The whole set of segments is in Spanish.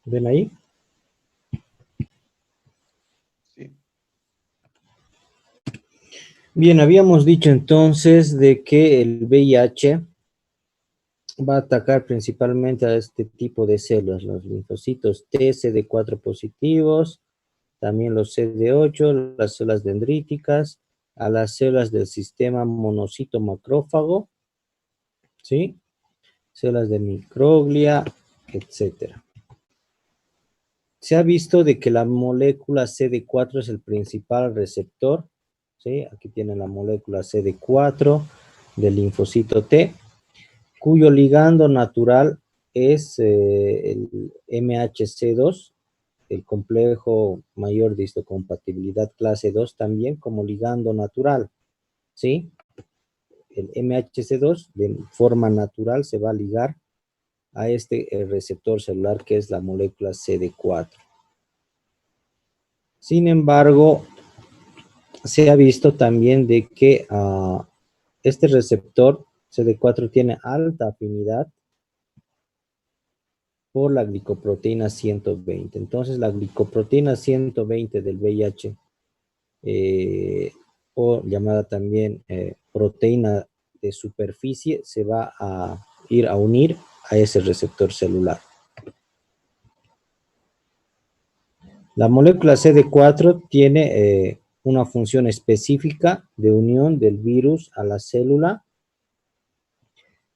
¿Ven ahí? Sí. Bien, habíamos dicho entonces de que el VIH va a atacar principalmente a este tipo de células, los linfocitos T, CD4 positivos, también los CD8, las células dendríticas, a las células del sistema monocito macrófago, ¿sí? Células de microglia, etcétera. Se ha visto de que la molécula CD4 es el principal receptor, ¿sí? Aquí tienen la molécula CD4 del linfocito T, cuyo ligando natural es el MHC2, el complejo mayor de histocompatibilidad clase 2 también como ligando natural, ¿sí? El MHC2 de forma natural se va a ligar a este receptor celular que es la molécula CD4. Sin embargo, se ha visto también de que este receptor CD4 tiene alta afinidad por la glicoproteína 120. Entonces, la glicoproteína 120 del VIH, o llamada también proteína de superficie, se va a ir a unir a ese receptor celular. La molécula CD4 tiene una función específica de unión del virus a la célula.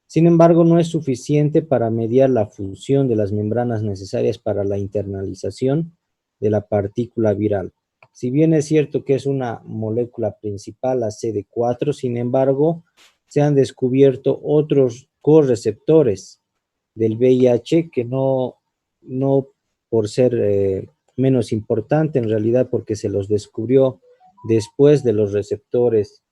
Sin embargo, no es suficiente para mediar la fusión de las membranas necesarias para la internalización de la partícula viral. Si bien es cierto que es una molécula principal, la CD4, sin embargo, se han descubierto otros correceptores del VIH que no por ser menos importante, en realidad porque se los descubrió después de los receptores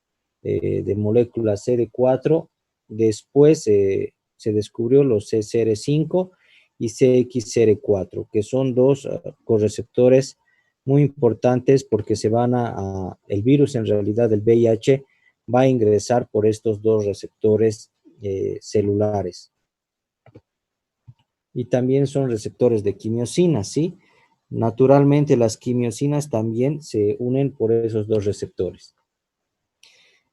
de molécula CD4. Después se descubrió los CCR5 y CXCR4, que son dos correceptores muy importantes porque el virus en realidad del VIH va a ingresar por estos dos receptores celulares. Y también son receptores de quimiosinas, ¿sí? Naturalmente las quimiosinas también se unen por esos dos receptores.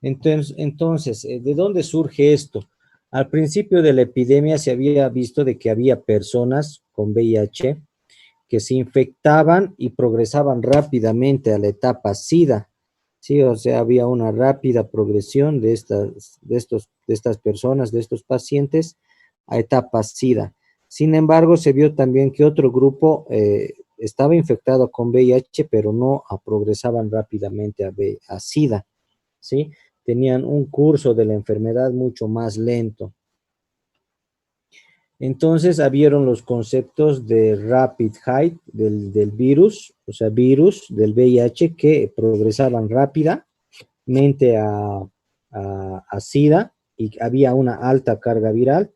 Entonces, ¿de dónde surge esto? Al principio de la epidemia se había visto de que había personas con VIH que se infectaban y progresaban rápidamente a la etapa SIDA, ¿sí? O sea, había una rápida progresión de estas personas, de estos pacientes, a etapa SIDA. Sin embargo, se vio también que otro grupo estaba infectado con VIH, pero no progresaban rápidamente a SIDA, ¿sí? Tenían un curso de la enfermedad mucho más lento. Entonces, habieron los conceptos de rapid height del virus, o sea, virus del VIH que progresaban rápidamente a SIDA y había una alta carga viral,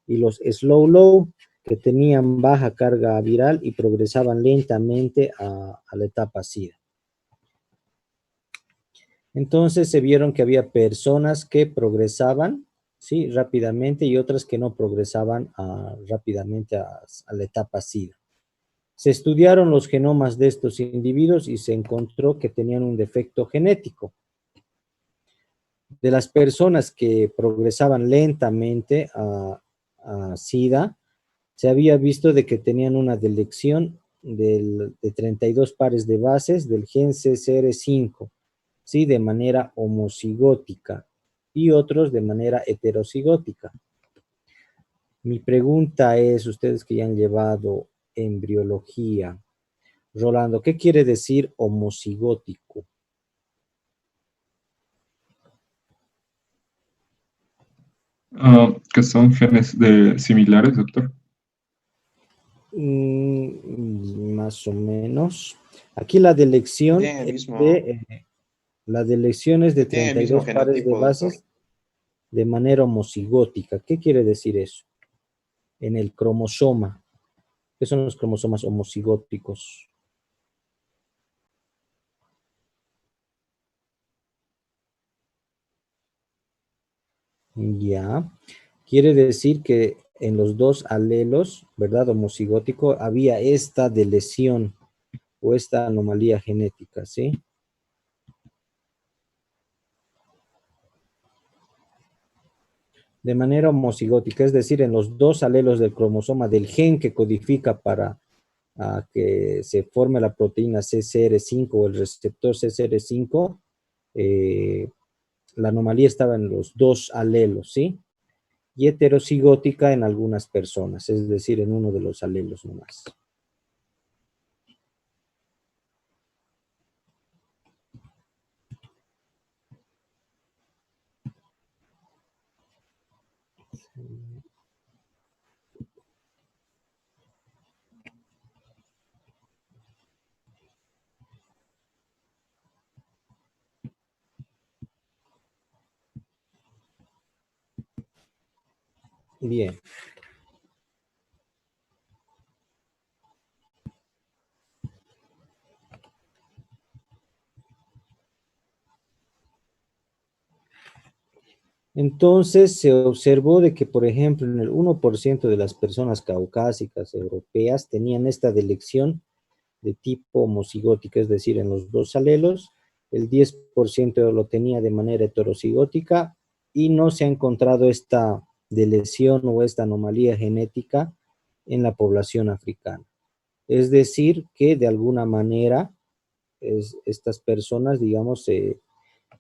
y los slow low que tenían baja carga viral y progresaban lentamente a la etapa SIDA. Entonces se vieron que había personas que progresaban, ¿sí? Rápidamente y otras que no progresaban rápidamente a la etapa SIDA. Se estudiaron los genomas de estos individuos y se encontró que tenían un defecto genético. De las personas que progresaban lentamente a SIDA, se había visto de que tenían una delección de 32 pares de bases del gen CCR5, ¿sí? De manera homocigótica y otros de manera heterocigótica. Mi pregunta es, ustedes que ya han llevado embriología, Rolando, ¿qué quiere decir homocigótico? Que son genes similares, doctor. Más o menos. Aquí la delección Tienen el es mismo. de La delección es de Tiene el mismo 32 pares de genotipo, doctor. bases de manera homocigótica. ¿Qué quiere decir eso? En el cromosoma. ¿Qué son los cromosomas homocigóticos? Ya. Quiere decir que en los dos alelos, ¿verdad? Homocigótico, había esta deleción o esta anomalía genética, ¿sí? De manera homocigótica, es decir, en los dos alelos del cromosoma del gen que codifica para que se forme la proteína CCR5 o el receptor CCR5, la anomalía estaba en los dos alelos, ¿sí? Y heterocigótica en algunas personas, es decir, en uno de los alelos nomás. Bien. Entonces se observó de que, por ejemplo, en el 1% de las personas caucásicas europeas tenían esta delección de tipo homocigótica, es decir, en los dos alelos, el 10% lo tenía de manera heterocigótica y no se ha encontrado esta deleción o esta anomalía genética en la población africana. Es decir, que de alguna manera estas personas, digamos,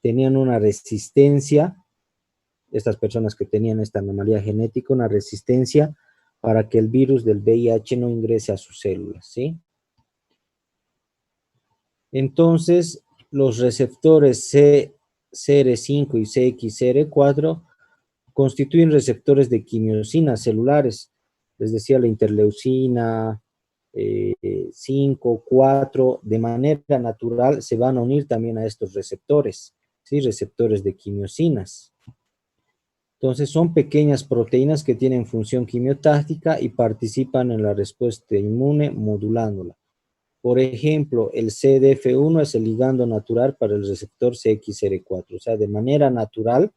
tenían una resistencia, estas personas que tenían esta anomalía genética, una resistencia para que el virus del VIH no ingrese a sus células, ¿sí? Entonces, los receptores CR5 y CXR4 constituyen receptores de quimiosinas celulares, les decía la interleucina 5, 4, de manera natural se van a unir también a estos receptores, ¿sí? Receptores de quimiosinas. Entonces son pequeñas proteínas que tienen función quimiotáctica y participan en la respuesta inmune modulándola. Por ejemplo, el CDF1 es el ligando natural para el receptor CXR4, o sea, de manera natural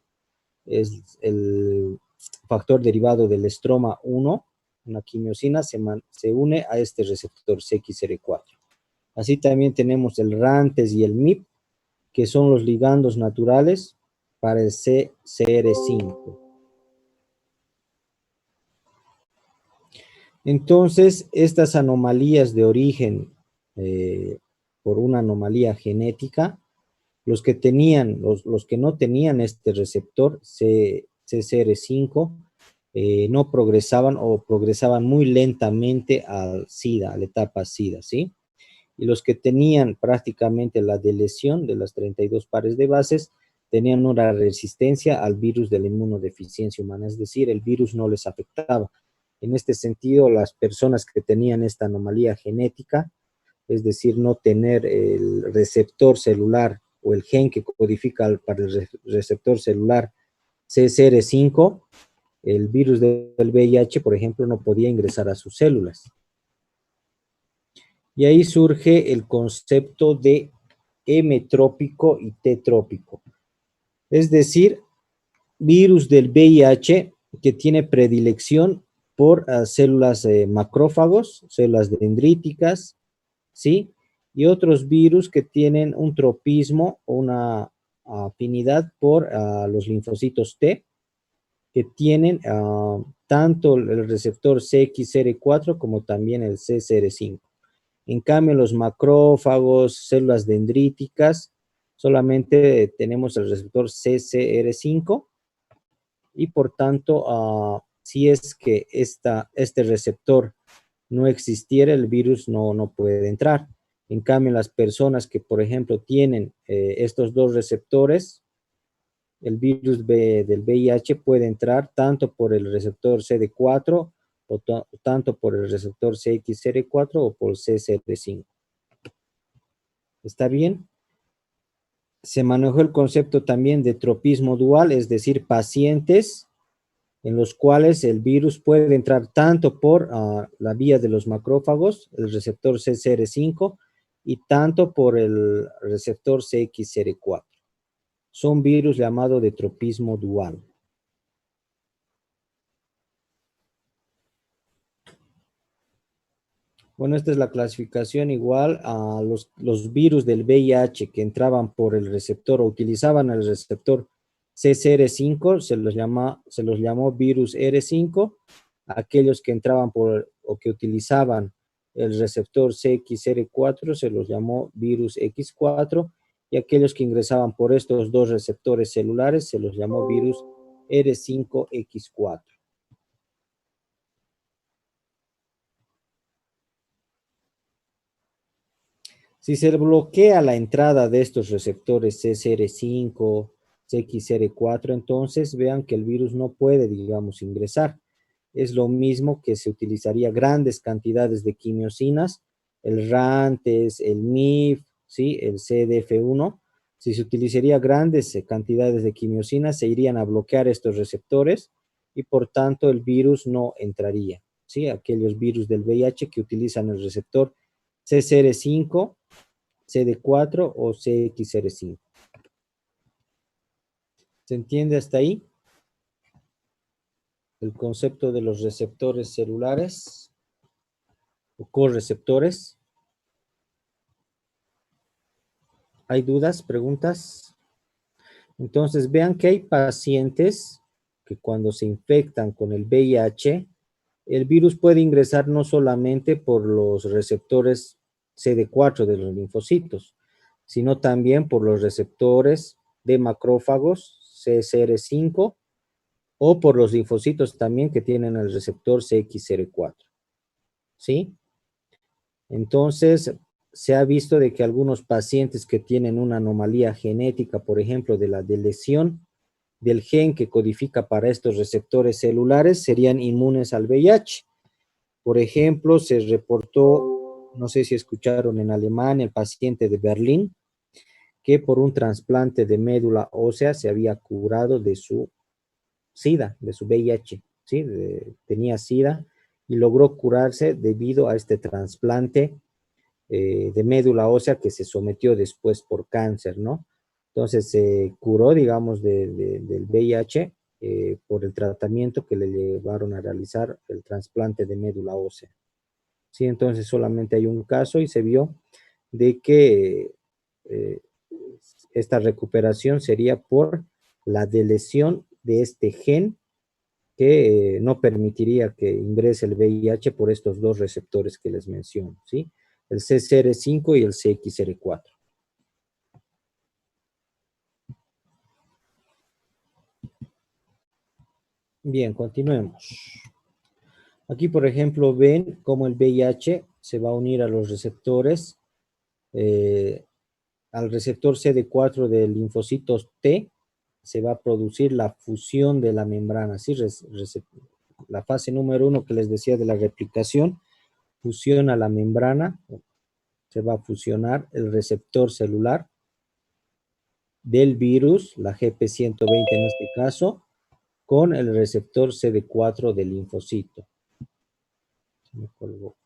es el factor derivado del estroma 1, una quimiosina, se une a este receptor CXR4. Así también tenemos el RANTES y el MIP, que son los ligandos naturales para el CCR5. Entonces, estas anomalías de origen por una anomalía genética, los que no tenían este receptor CCR5 no progresaban o progresaban muy lentamente al SIDA, a la etapa SIDA, ¿sí? Y los que tenían prácticamente la deleción de las 32 pares de bases tenían una resistencia al virus de la inmunodeficiencia humana, es decir, el virus no les afectaba. En este sentido, las personas que tenían esta anomalía genética, es decir, no tener el receptor celular o el gen que codifica para el receptor celular CCR5, el virus del VIH, por ejemplo, no podía ingresar a sus células. Y ahí surge el concepto de M trópico y T trópico. Es decir, virus del VIH que tiene predilección por células macrófagos, células dendríticas, ¿sí? Y otros virus que tienen un tropismo o una afinidad por los linfocitos T, que tienen tanto el receptor CXR4 como también el CCR5. En cambio, los macrófagos, células dendríticas, solamente tenemos el receptor CCR5 y por tanto, si es que este receptor no existiera, el virus no puede entrar. En cambio, las personas que, por ejemplo, tienen estos dos receptores, el virus del VIH puede entrar tanto por el receptor CD4 o tanto por el receptor CXR4 o por CCR5. ¿Está bien? se manejó el concepto también de tropismo dual, es decir, pacientes en los cuales el virus puede entrar tanto por la vía de los macrófagos, el receptor CCR5, y tanto por el receptor CXCR4. Son virus llamados de tropismo dual. Bueno, esta es la clasificación igual a los virus del VIH que entraban por el receptor o utilizaban el receptor CCR5, se los llamó virus R5. Aquellos que entraban por o que utilizaban el receptor CXR4 se los llamó virus X4, y aquellos que ingresaban por estos dos receptores celulares se los llamó virus R5X4. Si se bloquea la entrada de estos receptores CCR5, CXR4, entonces vean que el virus no puede, digamos, ingresar. Es lo mismo que se utilizaría grandes cantidades de quimiosinas, el RANTES, el MIF, ¿sí? El CDF1. Si se utilizaría grandes cantidades de quimiosinas, se irían a bloquear estos receptores y por tanto el virus no entraría, ¿sí? Aquellos virus del VIH que utilizan el receptor CCR5, CD4 o CXR5. ¿Se entiende hasta ahí? El concepto de los receptores celulares o correceptores. ¿Hay dudas, preguntas? Entonces, vean que hay pacientes que cuando se infectan con el VIH, el virus puede ingresar no solamente por los receptores CD4 de los linfocitos, sino también por los receptores de macrófagos CCR5 o por los linfocitos también que tienen el receptor CXCR4. ¿Sí? Entonces, se ha visto de que algunos pacientes que tienen una anomalía genética, por ejemplo, de la deleción del gen que codifica para estos receptores celulares, serían inmunes al VIH. Por ejemplo, se reportó, no sé si escucharon en Alemania, el paciente de Berlín, que por un trasplante de médula ósea se había curado de su SIDA, de su VIH, ¿sí? Tenía SIDA y logró curarse debido a este trasplante de médula ósea que se sometió después por cáncer, ¿no? Entonces se curó, digamos, del VIH por el tratamiento que le llevaron a realizar el trasplante de médula ósea. Sí, entonces solamente hay un caso y se vio de que eh, esta recuperación sería por la deleción de este gen que no permitiría que ingrese el VIH por estos dos receptores que les menciono, ¿sí? El CCR5 y el CXR4. Bien, continuemos. Aquí, por ejemplo, ven cómo el VIH se va a unir a los receptores, al receptor CD4 de linfocitos T, se va a producir la fusión de la membrana, ¿sí? La fase número 1 que les decía de la replicación, fusiona la membrana, se va a fusionar el receptor celular del virus, la GP120 en este caso, con el receptor CD4 del linfocito. Se me colgó.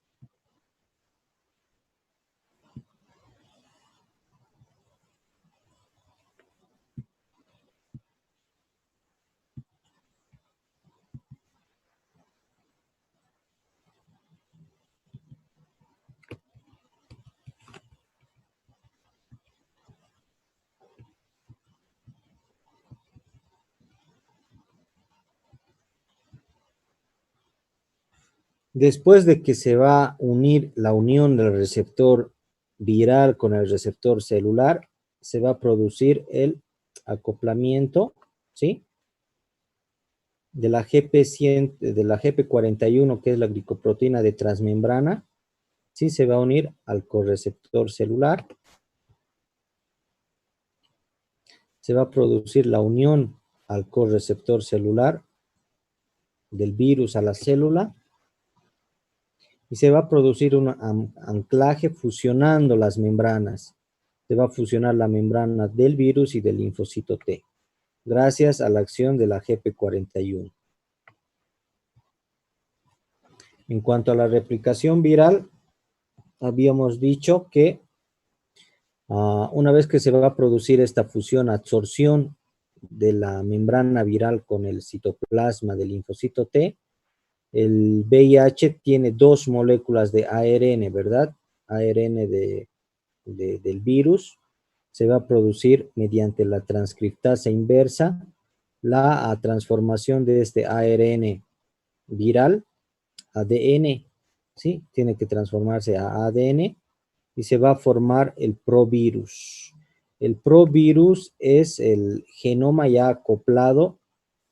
Después de que se va a unir la unión del receptor viral con el receptor celular, se va a producir el acoplamiento, ¿sí? De la GP100, de la GP41, que es la glicoproteína de transmembrana, ¿sí? Se va a unir al correceptor celular. Se va a producir la unión al correceptor celular del virus a la célula y se va a producir un anclaje fusionando las membranas. se va a fusionar la membrana del virus y del linfocito T, gracias a la acción de la GP41. En cuanto a la replicación viral, habíamos dicho que una vez que se va a producir esta fusión, absorción de la membrana viral con el citoplasma del linfocito T, el VIH tiene dos moléculas de ARN, ¿verdad? ARN del virus. Se va a producir mediante la transcriptasa inversa, la transformación de este ARN viral, ADN, ¿sí? Tiene que transformarse a ADN y se va a formar el provirus. El provirus es el genoma ya acoplado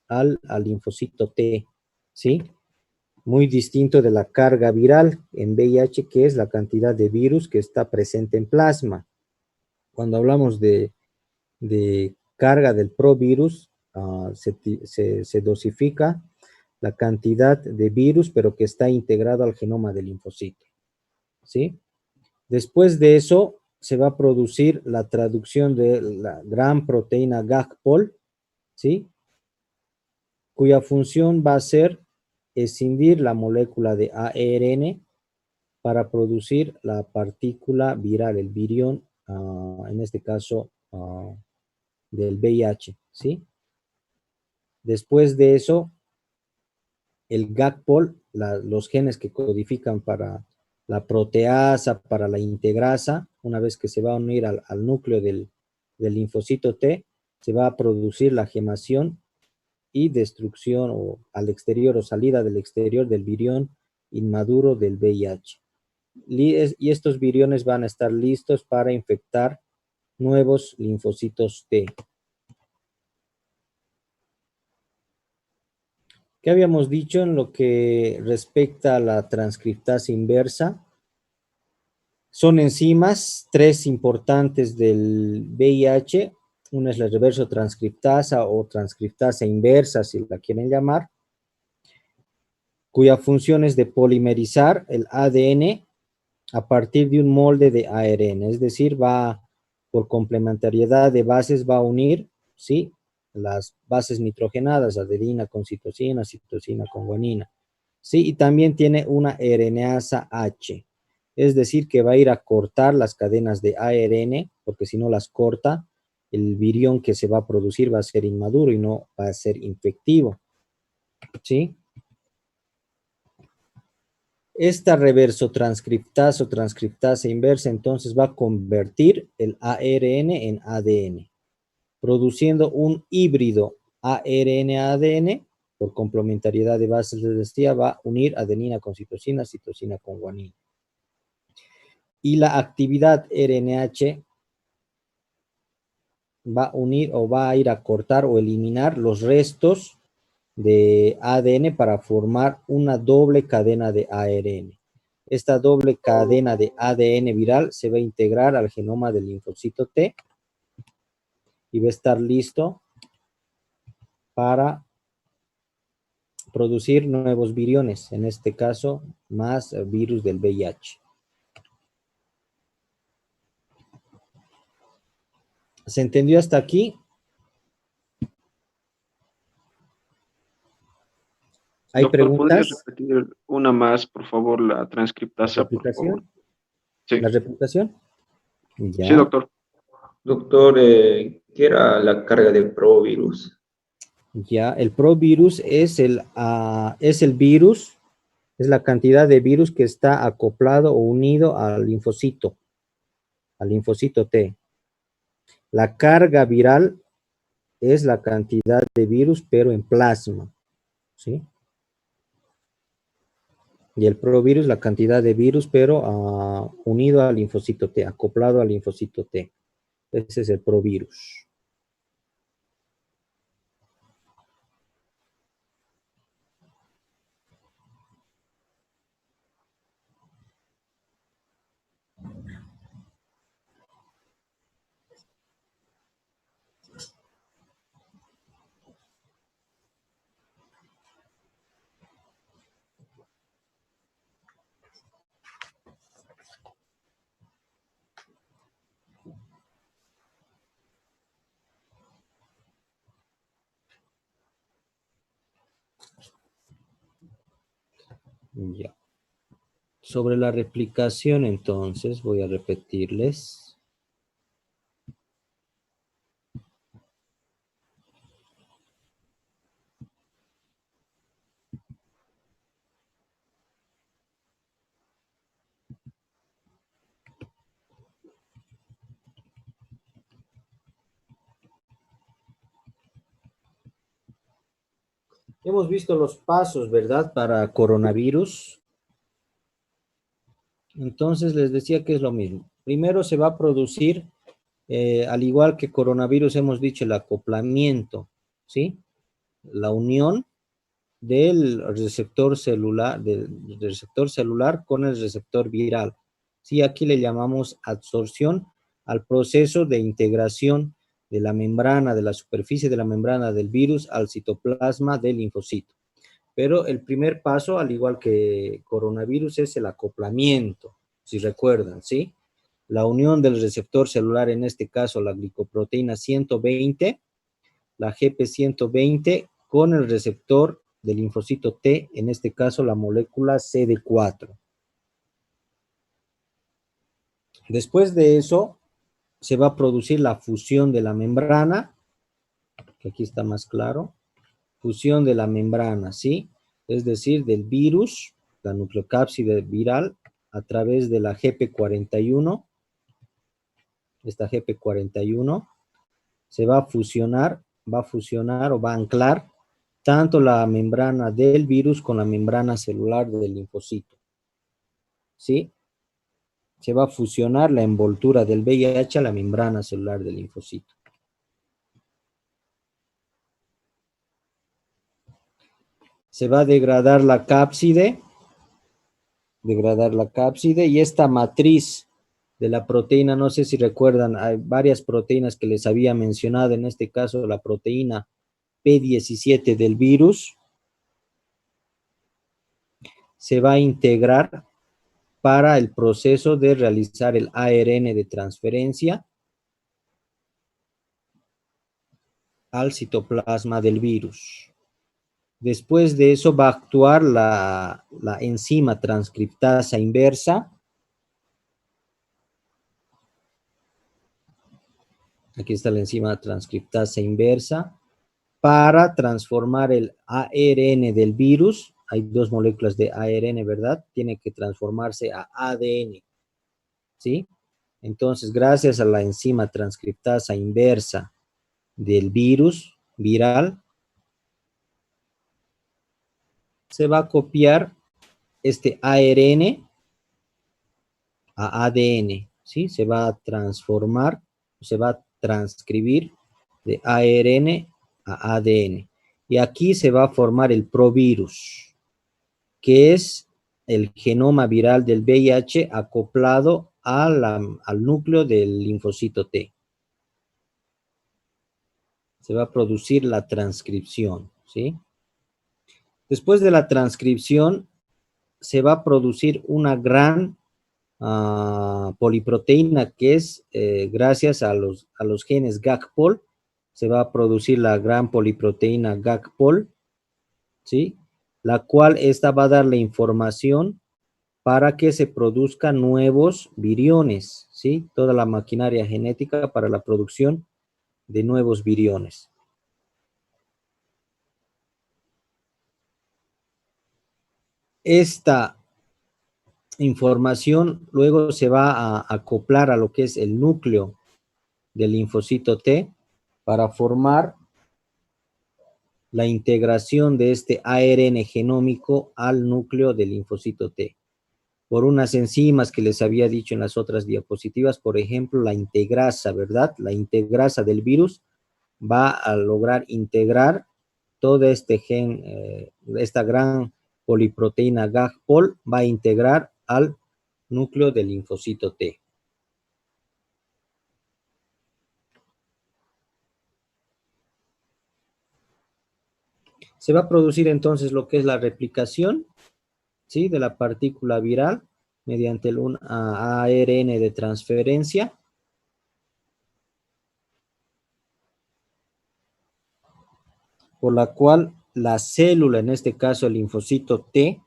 al linfocito T, ¿sí? Muy distinto de la carga viral en VIH, que es la cantidad de virus que está presente en plasma. Cuando hablamos de carga del provirus, se dosifica la cantidad de virus, pero que está integrado al genoma del linfocito, ¿sí? Después de eso, se va a producir la traducción de la gran proteína GAGPOL, ¿sí? Cuya función va a ser escindir la molécula de ARN para producir la partícula viral, el virión, en este caso del VIH, ¿sí? Después de eso, el GAGPOL, los genes que codifican para la proteasa, para la integrasa, una vez que se va a unir al núcleo del linfocito T, se va a producir la gemación y destrucción o al exterior o salida del exterior del virión inmaduro del VIH. Y estos viriones van a estar listos para infectar nuevos linfocitos T. ¿Qué habíamos dicho en lo que respecta a la transcriptasa inversa? Son enzimas, tres importantes del VIH. Una es la reverso transcriptasa o transcriptasa inversa, si la quieren llamar, cuya función es de polimerizar el ADN a partir de un molde de ARN, es decir, va por complementariedad de bases, va a unir, ¿sí? Las bases nitrogenadas, adenina con citosina, citosina con guanina, ¿sí? Y también tiene una RNasa H, es decir, que va a ir a cortar las cadenas de ARN, porque si no las corta, el virión que se va a producir va a ser inmaduro y no va a ser infectivo, ¿sí? Esta reversotranscriptasa o transcriptasa inversa entonces va a convertir el ARN en ADN, produciendo un híbrido ARN-ADN por complementariedad de bases, les decía, va a unir adenina con citosina, citosina con guanina. Y la actividad RNH va a unir o va a ir a cortar o eliminar los restos de ADN para formar una doble cadena de ARN. Esta doble cadena de ADN viral se va a integrar al genoma del linfocito T y va a estar listo para producir nuevos viriones, en este caso más virus del VIH. ¿Se entendió hasta aquí? ¿Hay Doctor, ¿podrías preguntas? repetir una más, por favor, la ¿La transcriptasa, por favor? replicación? Sí, ¿La replicación? sí, Ya. doctor. Doctor, ¿qué era la carga del provirus? Ya, el provirus es el virus, es la cantidad de virus que está acoplado o unido al linfocito T. La carga viral es la cantidad de virus, pero en plasma, ¿sí? Y el provirus, la cantidad de virus, pero unido al linfocito T, acoplado al linfocito T. Ese es el provirus. Ya. Sobre la replicación, entonces, voy a repetirles. Hemos visto los pasos, ¿verdad? Para coronavirus. Entonces les decía que es lo mismo. Primero se va a producir, al igual que coronavirus, hemos dicho el acoplamiento, ¿sí? La unión del receptor celular con el receptor viral. Sí, aquí le llamamos adsorción al proceso de integración de la membrana, de la superficie de la membrana del virus al citoplasma del linfocito. Pero el primer paso, al igual que coronavirus, es el acoplamiento, si recuerdan, ¿sí? La unión del receptor celular, en este caso la glicoproteína 120, la GP120, con el receptor del linfocito T, en este caso la molécula CD4. Después de eso, se va a producir la fusión de la membrana, que aquí está más claro, fusión de la membrana, ¿sí? Es decir, del virus, la nucleocápside viral, a través de la GP41, esta GP41, se va a fusionar o va a anclar tanto la membrana del virus con la membrana celular del linfocito, ¿sí? Se va a fusionar la envoltura del VIH a la membrana celular del linfocito. Se va a degradar la cápside, y esta matriz de la proteína, no sé si recuerdan, hay varias proteínas que les había mencionado, en este caso la proteína P17 del virus, se va a integrar para el proceso de realizar el ARN de transferencia al citoplasma del virus. Después de eso va a actuar la enzima transcriptasa inversa. Aquí está la enzima transcriptasa inversa para transformar el ARN del virus. Hay dos moléculas de ARN, ¿verdad? Tiene que transformarse a ADN, ¿sí? Entonces, gracias a la enzima transcriptasa inversa del virus viral, se va a copiar este ARN a ADN, ¿sí? Se va a transformar, se va a transcribir de ARN a ADN. Y aquí se va a formar el provirus, que es el genoma viral del VIH acoplado al núcleo del linfocito T. Se va a producir la transcripción, ¿sí? Después de la transcripción, se va a producir una gran poliproteína que es, gracias a los genes GACPOL, se va a producir la gran poliproteína GACPOL, ¿sí? La cual esta va a dar la información para que se produzcan nuevos viriones, ¿sí? Toda la maquinaria genética para la producción de nuevos viriones. Esta información luego se va a acoplar a lo que es el núcleo del linfocito T para formar la integración de este ARN genómico al núcleo del linfocito T. Por unas enzimas que les había dicho en las otras diapositivas, por ejemplo, la integrasa, ¿verdad? La integrasa del virus va a lograr integrar todo este gen, esta gran poliproteína GAG-POL, va a integrar al núcleo del linfocito T. Se va a producir entonces lo que es la replicación, ¿sí? De la partícula viral mediante un ARN de transferencia. Por la cual la célula, en este caso el linfocito T,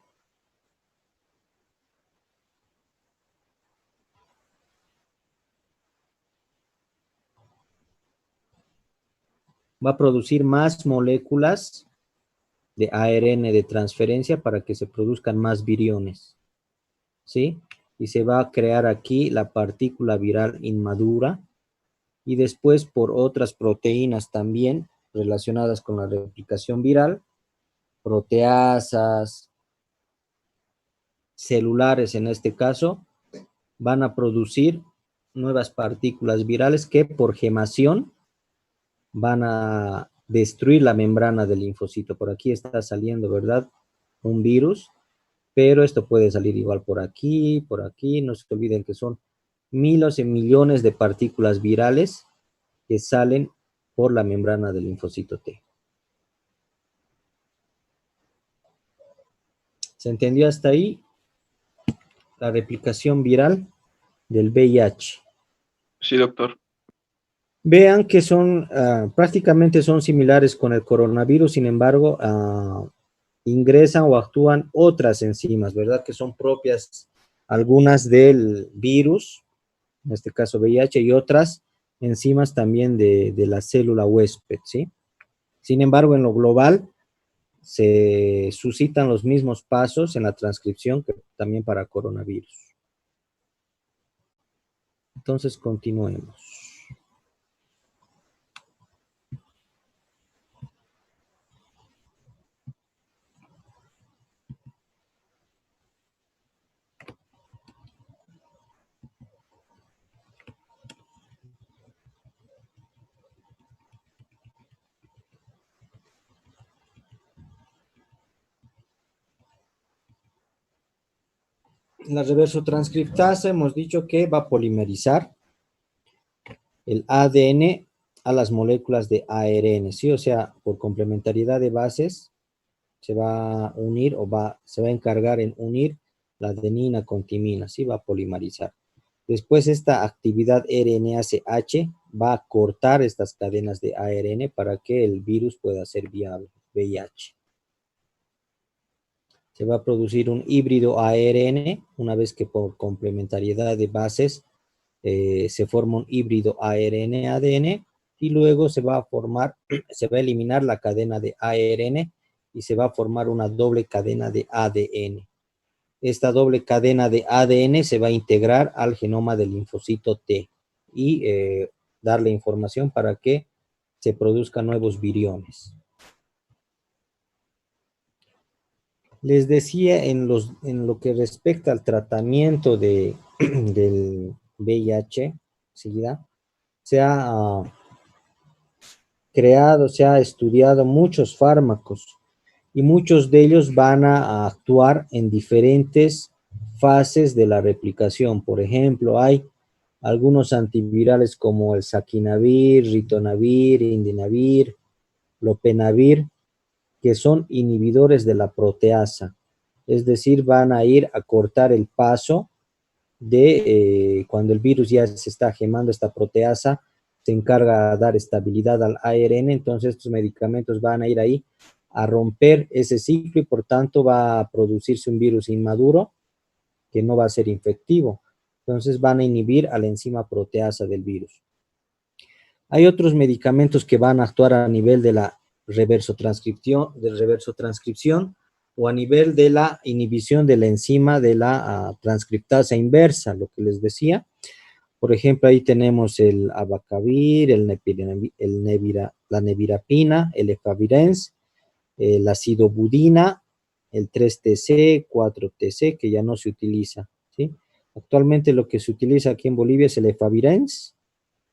va a producir más moléculas de ARN de transferencia para que se produzcan más viriones, ¿sí? Y se va a crear aquí la partícula viral inmadura, y después por otras proteínas también relacionadas con la replicación viral, proteasas, celulares en este caso, van a producir nuevas partículas virales que por gemación van a destruir la membrana del linfocito. Por aquí está saliendo, ¿verdad? Un virus, pero esto puede salir igual por aquí, no se olviden que son miles y millones de partículas virales que salen por la membrana del linfocito T. ¿Se entendió hasta ahí? La replicación viral del VIH. Sí, doctor. Vean que son, prácticamente son similares con el coronavirus, sin embargo, ingresan o actúan otras enzimas, ¿verdad? Que son propias algunas del virus, en este caso VIH, y otras enzimas también de la célula huésped, ¿sí? Sin embargo, en lo global, se suscitan los mismos pasos en la transcripción que también para coronavirus. Entonces, continuemos. La reversotranscriptasa hemos dicho que va a polimerizar el ADN a las moléculas de ARN, ¿sí? O sea, por complementariedad de bases, se va a unir o se va a encargar en unir la adenina con timina, ¿sí? Va a polimerizar. Después esta actividad RNase-H va a cortar estas cadenas de ARN para que el virus pueda ser viable, VIH. Se va a producir un híbrido ARN, una vez que por complementariedad de bases se forma un híbrido ARN-ADN, y luego se va a eliminar la cadena de ARN y se va a formar una doble cadena de ADN. Esta doble cadena de ADN se va a integrar al genoma del linfocito T y darle información para que se produzcan nuevos viriones. Les decía en lo que respecta al tratamiento del VIH, ¿sida? Se ha creado, se ha estudiado muchos fármacos y muchos de ellos van a actuar en diferentes fases de la replicación. Por ejemplo, hay algunos antivirales como el saquinavir, ritonavir, indinavir, lopenavir, que son inhibidores de la proteasa, es decir, van a ir a cortar el paso de cuando el virus ya se está gemando, esta proteasa se encarga de dar estabilidad al ARN, entonces estos medicamentos van a ir ahí a romper ese ciclo y por tanto va a producirse un virus inmaduro que no va a ser infectivo. Entonces van a inhibir a la enzima proteasa del virus. Hay otros medicamentos que van a actuar a nivel de la reversotranscripción o a nivel de la inhibición de la enzima de la transcriptasa inversa, lo que les decía. Por ejemplo, ahí tenemos el abacavir, la nevirapina, el efavirenz, el acidobudina, el 3-TC, 4-TC, que ya no se utiliza, ¿sí? Actualmente lo que se utiliza aquí en Bolivia es el efavirenz,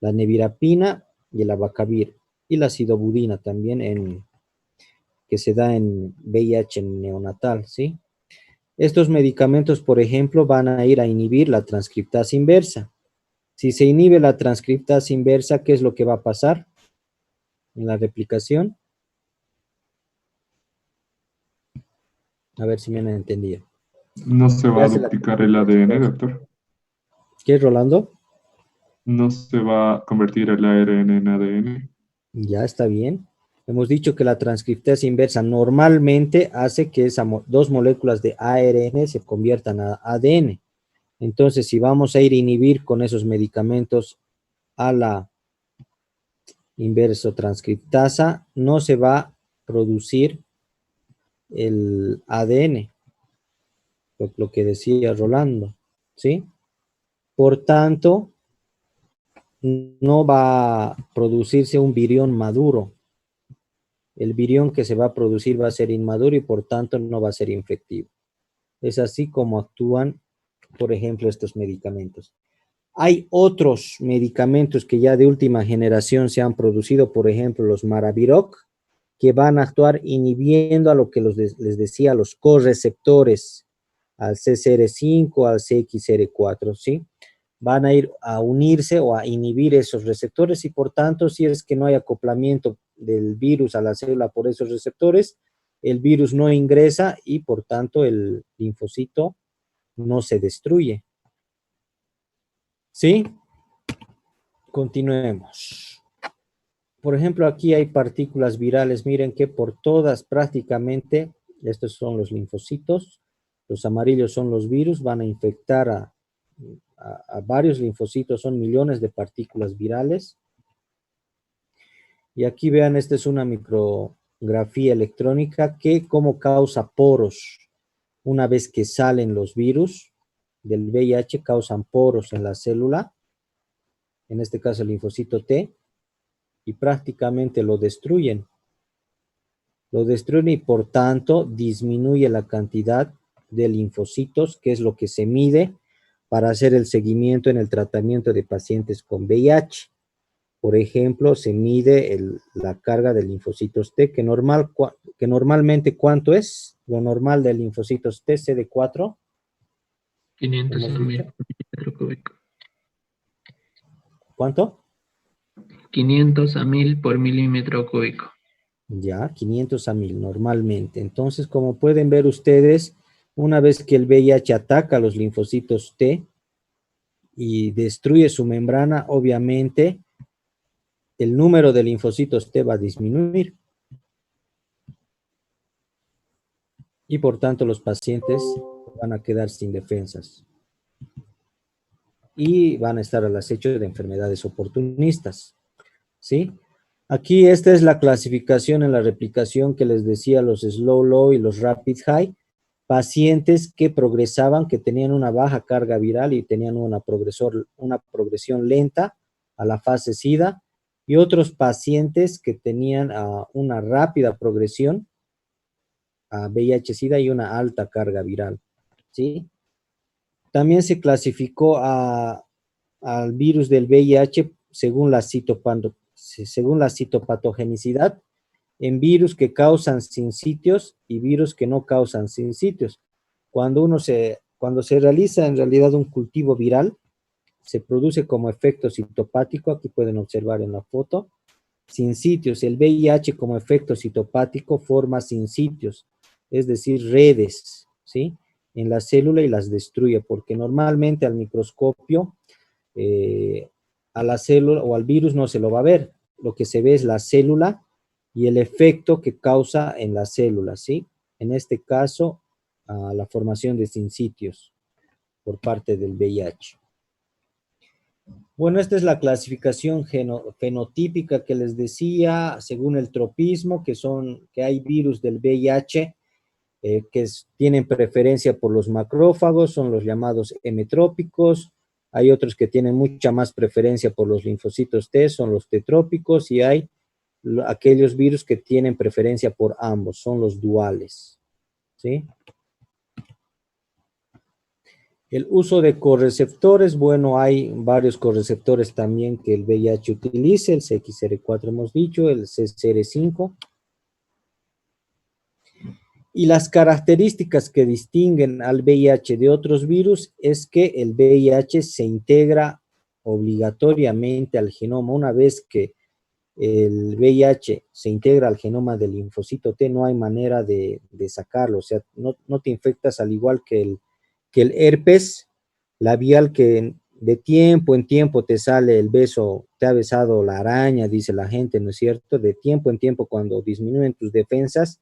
la nevirapina y el abacavir, y la acidobudina también que se da en VIH neonatal, ¿sí? Estos medicamentos, por ejemplo, van a ir a inhibir la transcriptasa inversa. Si se inhibe la transcriptasa inversa, ¿qué es lo que va a pasar en la replicación? A ver si me han entendido. No se va a duplicar el ADN, doctor. ¿Qué, Rolando? No se va a convertir el ARN en ADN. Ya está bien. Hemos dicho que la transcriptasa inversa normalmente hace que dos moléculas de ARN se conviertan a ADN. Entonces, si vamos a ir a inhibir con esos medicamentos a la inverso transcriptasa, no se va a producir el ADN, lo que decía Rolando, ¿sí? Por tanto, no va a producirse un virión maduro. El virión que se va a producir va a ser inmaduro y por tanto no va a ser infectivo. Es así como actúan, por ejemplo, estos medicamentos. Hay otros medicamentos que ya de última generación se han producido, por ejemplo, los Maraviroc, que van a actuar inhibiendo a lo que les decía, los correceptores, al CCR5, al CXR4, ¿sí? Van a ir a unirse o a inhibir esos receptores y por tanto, si es que no hay acoplamiento del virus a la célula por esos receptores, el virus no ingresa y por tanto el linfocito no se destruye. ¿Sí? Continuemos. Por ejemplo, aquí hay partículas virales. Miren que por todas prácticamente, estos son los linfocitos, los amarillos son los virus, van a infectar a varios linfocitos, son millones de partículas virales. Y aquí vean, esta es una micrografía electrónica que cómo causa poros. Una vez que salen los virus del VIH, causan poros en la célula, en este caso el linfocito T, y prácticamente lo destruyen. Lo destruyen y por tanto disminuye la cantidad de linfocitos, que es lo que se mide para hacer el seguimiento en el tratamiento de pacientes con VIH. Por ejemplo, se mide la carga de linfocitos T, que normalmente, ¿cuánto es? Lo normal de linfocitos T, CD4. 500 a 1000 por milímetro cúbico. ¿Cuánto? 500 a 1000 por milímetro cúbico. Ya, 500 a 1000 normalmente. Entonces, como pueden ver ustedes, una vez que el VIH ataca a los linfocitos T y destruye su membrana, obviamente el número de linfocitos T va a disminuir. Y por tanto los pacientes van a quedar sin defensas. Y van a estar al acecho de enfermedades oportunistas. ¿Sí? Aquí esta es la clasificación en la replicación que les decía, los slow low y los rapid high. Pacientes que progresaban, que tenían una baja carga viral y tenían una progresión lenta a la fase SIDA, y otros pacientes que tenían una rápida progresión a VIH-Sida y una alta carga viral, ¿sí? También se clasificó al virus del VIH según la citopatogenicidad en virus que causan sinsitios y virus que no causan sinsitios. Cuando se realiza en realidad un cultivo viral, se produce como efecto citopático, aquí pueden observar en la foto, sinsitios. El VIH como efecto citopático forma sinsitios, es decir, redes, ¿sí? En la célula y las destruye, porque normalmente al microscopio a la célula o al virus no se lo va a ver. Lo que se ve es la célula y el efecto que causa en la célula, ¿sí? En este caso, la formación de sinsitios por parte del VIH. Bueno, esta es la clasificación fenotípica que les decía, según el tropismo, que hay virus del VIH tienen preferencia por los macrófagos, son los llamados hemetrópicos. Hay otros que tienen mucha más preferencia por los linfocitos T, son los tetrópicos, y hay aquellos virus que tienen preferencia por ambos, son los duales, ¿sí? El uso de correceptores, bueno, hay varios correceptores también que el VIH utiliza, el CXR4 hemos dicho, el CCR5. Y las características que distinguen al VIH de otros virus es que el VIH se integra obligatoriamente al genoma. Una vez que el VIH se integra al genoma del linfocito T, no hay manera de sacarlo. O sea, no te infectas al igual que el herpes labial, que de tiempo en tiempo te sale el beso, te ha besado la araña, dice la gente, ¿no es cierto? De tiempo en tiempo, cuando disminuyen tus defensas,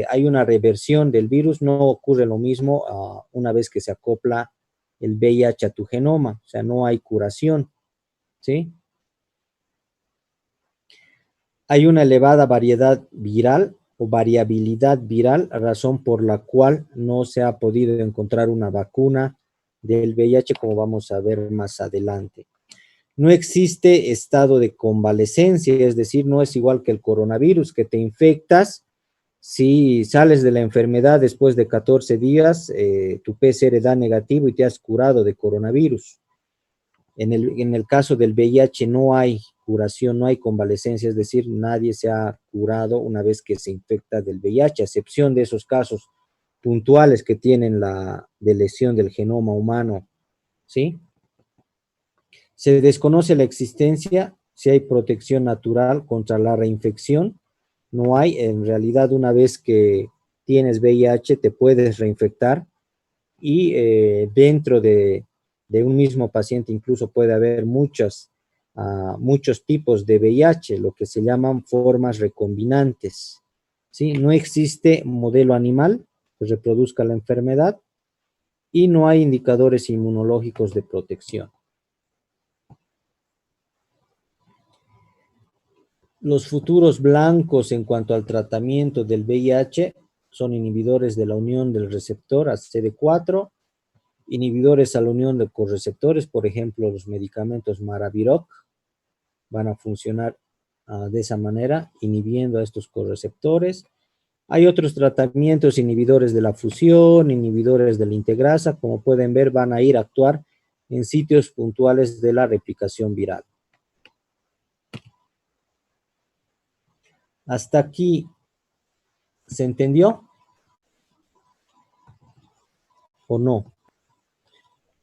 hay una reversión del virus. No ocurre lo mismo una vez que se acopla el VIH a tu genoma, o sea, no hay curación, ¿sí? Hay una elevada variedad viral o variabilidad viral, razón por la cual no se ha podido encontrar una vacuna del VIH, como vamos a ver más adelante. No existe estado de convalecencia, es decir, no es igual que el coronavirus, que te infectas. Si sales de la enfermedad después de 14 días, tu PCR da negativo y te has curado de coronavirus. En el caso del VIH no hay curación, no hay convalecencia, es decir, nadie se ha curado una vez que se infecta del VIH, a excepción de esos casos puntuales que tienen de lesión del genoma humano, ¿sí? Se desconoce la existencia, si hay protección natural contra la reinfección. No hay, en realidad, una vez que tienes VIH te puedes reinfectar y dentro de un mismo paciente incluso puede haber muchos tipos de VIH, lo que se llaman formas recombinantes, ¿sí? No existe modelo animal que reproduzca la enfermedad y no hay indicadores inmunológicos de protección. Los futuros blancos en cuanto al tratamiento del VIH son inhibidores de la unión del receptor a CD4, inhibidores a la unión de correceptores, por ejemplo, los medicamentos Maraviroc van a funcionar de esa manera, inhibiendo a estos correceptores. Hay otros tratamientos inhibidores de la fusión, inhibidores de la integrasa, como pueden ver, van a ir a actuar en sitios puntuales de la replicación viral. ¿Hasta aquí se entendió? ¿O no?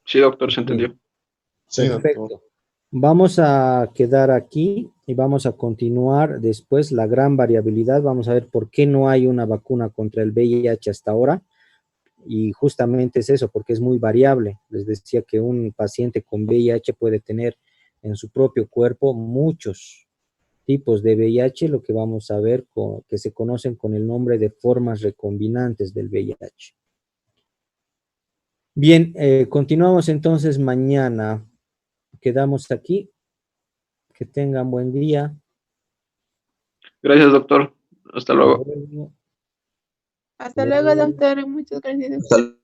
Sí, doctor, se entendió. Sí, Perfecto. doctor. Vamos a quedar aquí y vamos a continuar después la gran variabilidad. Vamos a ver por qué no hay una vacuna contra el VIH hasta ahora. Y justamente es eso, porque es muy variable. Les decía que un paciente con VIH puede tener en su propio cuerpo muchos tipos de VIH, lo que vamos a ver que se conocen con el nombre de formas recombinantes del VIH. Bien, continuamos entonces mañana. Quedamos aquí. Que tengan buen día. Gracias, doctor. Hasta luego. Hasta luego, doctor. Muchas gracias. Hasta